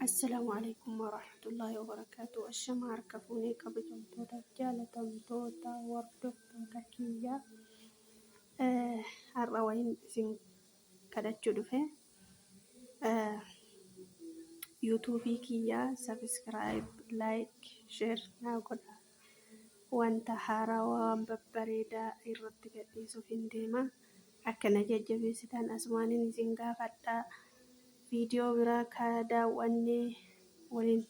السلام عليكم ورحمة الله وبركاته. الشمار كفوني قبضهم تودا جالتهم تودا وردو تودا كيا الروين زين كده جدوفه يوتيوبي كيا سبسكرايب لايك شير ناقول وانت حارا وببريدا يرتقى يسوفين ديما أكنا جاجبي ستان أسمانين زينغا فتا فيديو برا كادا واني ولين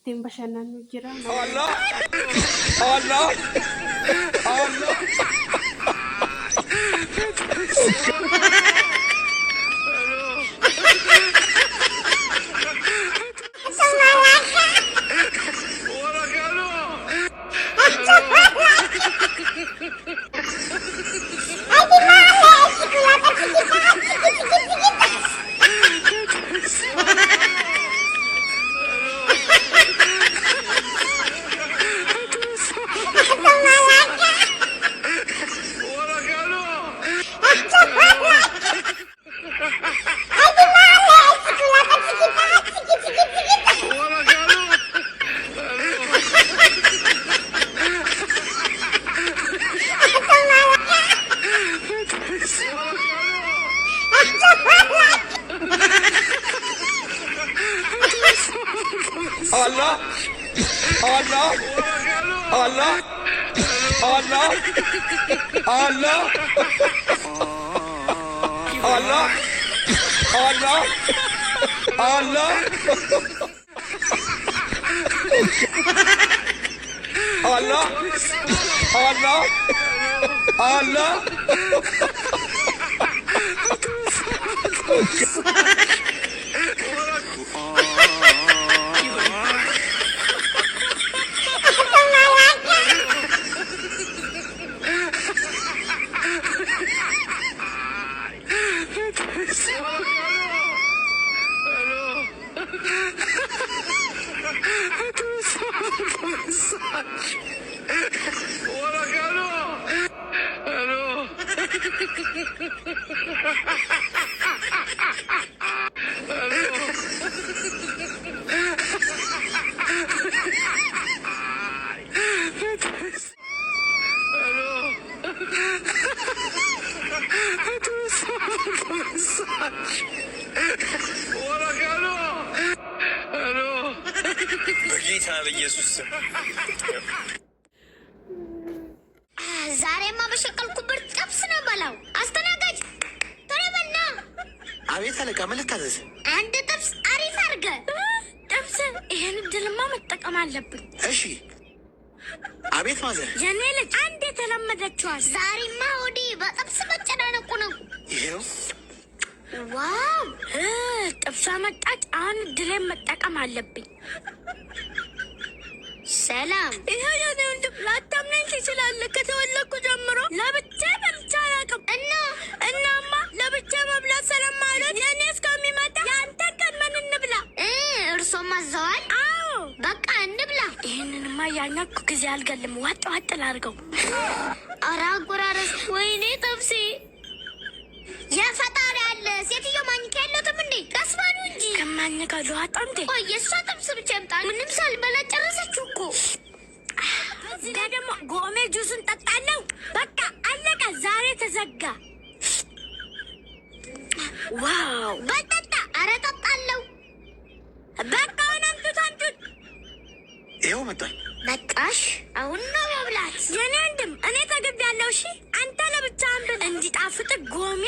تيم بشانا نجرا الله الله الله Allah Allah Allah Allah Allah Allah Allah Allah Allah Allah Allah በጌታ በኢየሱስ ስም ዛሬማ በሸቀልኩበት ጥብስ ነው በላው። አስተናጋጅ ተረበና። አቤት አለቃ፣ ምን ልታዘዝ? አንድ ጥብስ አሪፍ አድርገ ጥብስ። ይሄን ድልማ መጠቀም አለብን። እሺ። አቤት ማዘር። የኔ ልጅ አንድ የተለመደችዋ ዛሬማ ወዲ በጥብስ መጨናነቁ ነው። ይሄው ዋው ጥብሷ መጣች። አሁን ድሌን መጠቀም አለብኝ። ሰላም። ይሄው የኔ ወንድም ላታምነኝ ትችላለህ። ከተወለድኩ ጀምሮ ለብቻ በልቼ አላውቅም። እናማ ለብቻ መብላት ስለማልወድ የኔ እስከሚመጣ የአንተ ቀን ምን እንብላ? እርሶም አዘዋል? አዎ በቃ እንብላ። ይህንንማ ያኛኩ ጊዜ አልገልም። ዋጥ ዋጥ ላድርገው። ኧረ አጎራረስ። ወይኔ ጥብሴ የፈጣሪ አለ። ሴትዮ ማኝካ የለትም እንዴ? ቀስባኑ እንጂ ከማኝካ ልዋጣ እንዴ? ቆይ የእሷ ጥብስ ብቻ ይምጣ። ምንም ሳልበላ ጨረሰችው እኮ። እዚህ ላይ ደግሞ ጎሜ ጁሱን ጠጣለሁ። በቃ አለቀ። ዛሬ ተዘጋ። ዋው በጠጣ። ኧረ ጠጣለሁ። በቃ አሁን አምጡት። ይኸው መጣኝ። በቃሽ። አሁን ነው መብላት። የኔ ወንድም እኔ ተገቢያለሁ። እሺ አንተ ለብቻ አንብብ። እንዲጣፍጥ ጎሜ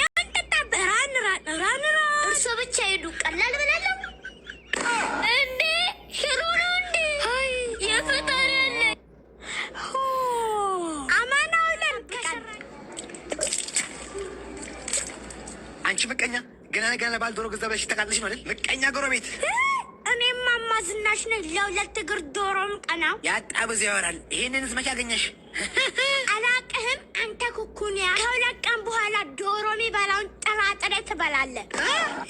ራን እርሶ ብቻ ሄዱ። ቀላል ብላለሁ እንዴ? ሽሮ ነው እንዴ? አይ የፈጣሪ ያለ አማናው ለምቀን። አንቺ ምቀኛ፣ ገና ባል ዶሮ ገዛ ብለሽ ተቃጥለሽ ነው አይደል? ምቀኛ ጎረቤት። እኔማ ዝናሽ ነኝ። ለሁለት እግር ዶሮም ቀናው ያጣ ብዙ ያወራል። ይሄንን መቼ አገኘሽ? አላቅህም አንተ ኩኩኒያ። ከሁለት ቀን በኋላ ዶሮ የሚበላውን ጥራጥሬ ትበላለህ።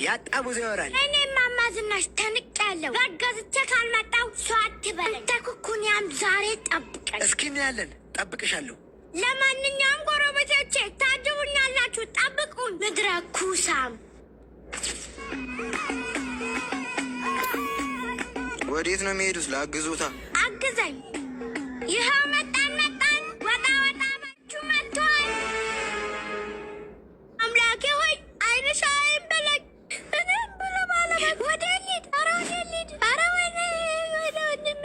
ያጣ ብዙ ያወራል። እኔማ ዝናሽ ተንቄያለሁ። በገዝቼ ካልመጣው ሰው አትበለኝ። አንተ ኩኩኒያም ዛሬ ጠብቀኝ። እስኪ እናያለን። ጠብቅሻለሁ። ለማንኛውም ጎረቤቶቼ ታድቡኛላችሁ። ጠብቁን። ምድረ ኩሳም ወዴት ነው የሚሄዱት? ላግዞታ። አግዘኝ። ይኸው መጣን። ወጣ ማችሁ መጥቷል። አምላኬ ሆይ ዓይንሽ አይበለኝ። እኔም ብሎ ባለበት ወደ ሊድ ኧረ ወደ ወንድሜ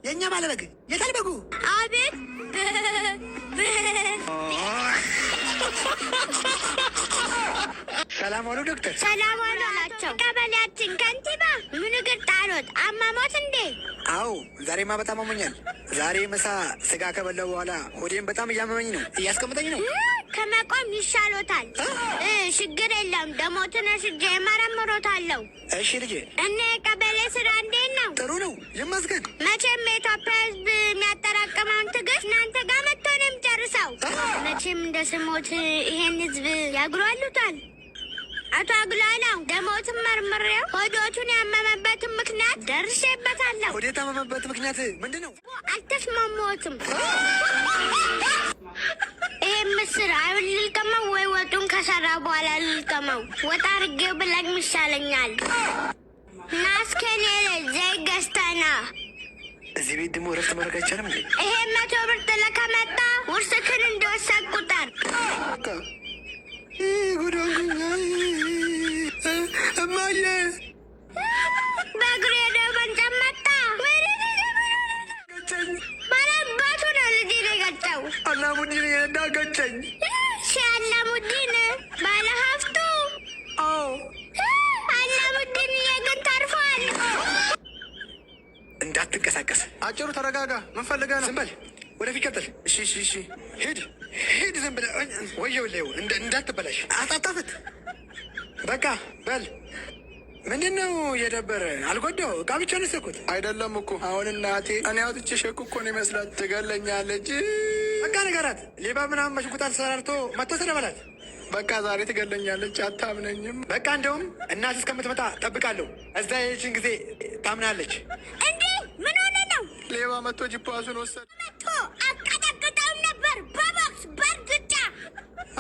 የእኛ ባለበግ የታል በጉ? አቤት ሰላም ዋሉ ዶክተር። ሰላም ዋሉ ናቸው። ቀበሌያችን ከንቲባ ምን እግር ጣሎት? አማሞት እንዴ? አዎ ዛሬማ በጣም አሞኛል። ዛሬ ምሳ ስጋ ከበላው በኋላ ሆዴም በጣም እያመመኝ ነው። እያስቀምጠኝ ነው። ከመቆም ይሻሎታል። ችግር የለም። ደሞትን ወስጄ እመረምሮታለሁ። እሺ ልጄ። እና የቀበሌ ስራ እንዴት ነው? ጥሩ ነው ይመስገን። መቼም የኢትዮጵያ ሕዝብ የሚያጠራቅመውን ትዕግስት እናንተ ጋር መጥቶ ነው የሚጨርሰው። መቼም እንደ ስሞት ይሄን ሕዝብ ያግሯሉታል። አቶ አግላላው ደሞትን መርምሬው ሆዶቱን ያመመበትን ምክንያት ደርሼበታለሁ። ሆዴ የታመመበት ምክንያት ምንድን ነው? አልተስማማዎትም። ይሄ ምስር አይሁን ልልቀመው ወይ ወጡን ከሰራ በኋላ ልልቀመው? ወጥ አድርጌው ብለግም ይሻለኛል። ናስከኔ ዘይት ገዝተና እዚህ ቤት ደግሞ እረፍት ማድረግ አይቻልም እንዴ? ይሄ 100 ብር ጥለህ ከመጣ ውርስክን እንደወሰድ ቁጠር። እማዬ በእግሬ ደመንጨት መጣ። ባለባቱ ነው ልጅ የገጨው። አላሙዲን የነዳ ገጨኝ። አላሙዲን ባለ ሀብቱ አላሙዲን ግን ተርፏል። እንዳትንቀሳቀስ። አጭሩ ተረጋጋ። ምን ፈልገህ ነው? ዝም በል። ወደፊት ቀጥል። እሺ ሂድ። ዝም ብለህ ወየው እንዳትበላሽ። አጣጣፍት በቃ በል። ምንድን ነው የደበረ? አልጎዳው እቃ ብቻ ነሰኩት። አይደለም እኮ አሁን እናቴ እኔ አውጥቼ ሸኩ እኮ ነው ይመስላት። ትገለኛለች። በቃ ንገራት። ሌባ ምናምን መሽጉጣ ተሰራርቶ መጥቶ ስለበላት። በቃ ዛሬ ትገለኛለች። አታምነኝም። በቃ እንደውም እናት እስከምትመጣ ጠብቃለሁ። እዛ የችን ጊዜ ታምናለች። እንዴ ምን ሆነ ነው? ሌባ መጥቶ ጅፓሱን ወሰድ። መጥቶ አቀጠቅጠው ነበር በቦክስ በእርግጫ።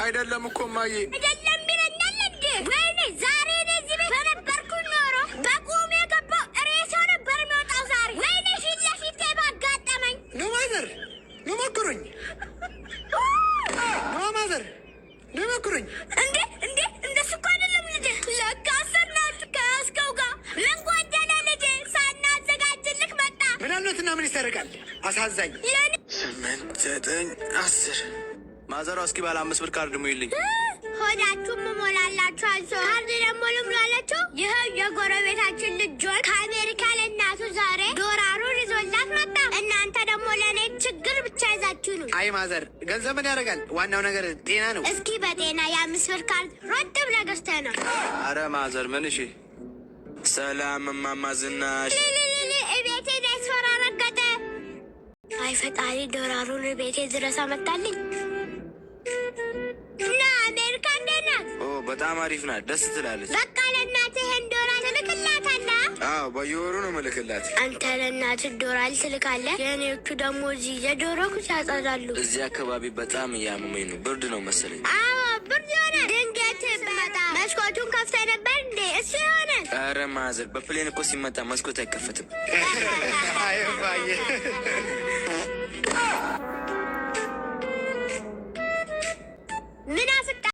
አይደለም እኮ ማዬ አይደለም ይለኛል እንዴ? ወይኔ ዛሬ እዚህ ቤት በነበርኩ ኖሮ በቁም የገባው ሬሳው ነበር የሚወጣው ዛሬ። ወይኔ ፊት ለፊት ባጋጠመኝ። ኖ ማዘር ኖ ሞክሩኝ። ኖ ማዘር ኖ ሞክሩኝ። እንዴ እንደሱ እኮ አይደለም ልጄ። ለካ አሰርናት ከያዝከው ጋር ምን ጎደለ ልጄ? ሳናዘጋጅልክ መጣ። ምናልነትና ምን ይሰርቃል? አሳዛኝ። 8 9 10 ማዘሯ እስኪ ባለ 5 ብር ካርድ ሙይልኝ። ሆዳችሁም ሞላላችሁ። አንሶ ካርድ ደግሞ ልሙላላችሁ። ይኸው የጎረቤታችን ልጆች ከአሜሪካ ለእናቱ ዛሬ ዶላሩን ይዞላት መጣ። እናንተ ደግሞ ለእኔ ችግር ብቻ ይዛችሁ ነው። አይ ማዘር ገንዘብ ምን ያደርጋል? ዋናው ነገር ጤና ነው። እስኪ በጤና የ5 ብር ካርድ ሮጥ ብለህ ገዝተህ ነው። አረ ማዘር ምን? እሺ ሰላም እማማ ዝናሽ። ቤቴ ያስፈራ ረገጠ። አይ ፈጣሪ ዶላሩን ቤቴ ድረስ አመጣልኝ። እና አሜሪካ እንዴት ናት? በጣም አሪፍ ናት። ደስ ትላለች። በቃ ለእናትህ ይሄን ዶላር ትልክላታለህ? አዎ በየወሩ ነው ምልክላት። አንተ ለእናትህ ዶላር ትልካለህ፣ የእኔዎቹ ደግሞ እዚህ የዶሮ ኩስ ያጸዳሉ። እዚህ አካባቢ በጣም እያመመኝ ነው። ብርድ ነው መሰለኝ። አዎ ብርድ ሆነ። ድንገት ብመጣ መስኮቱን ከፍተህ ነበር እንዴ? እሱ የሆነ አረ ማዘር በፕሌን እኮ ሲመጣ መስኮት አይከፈትም። አይ ባየ ምን አፍጣ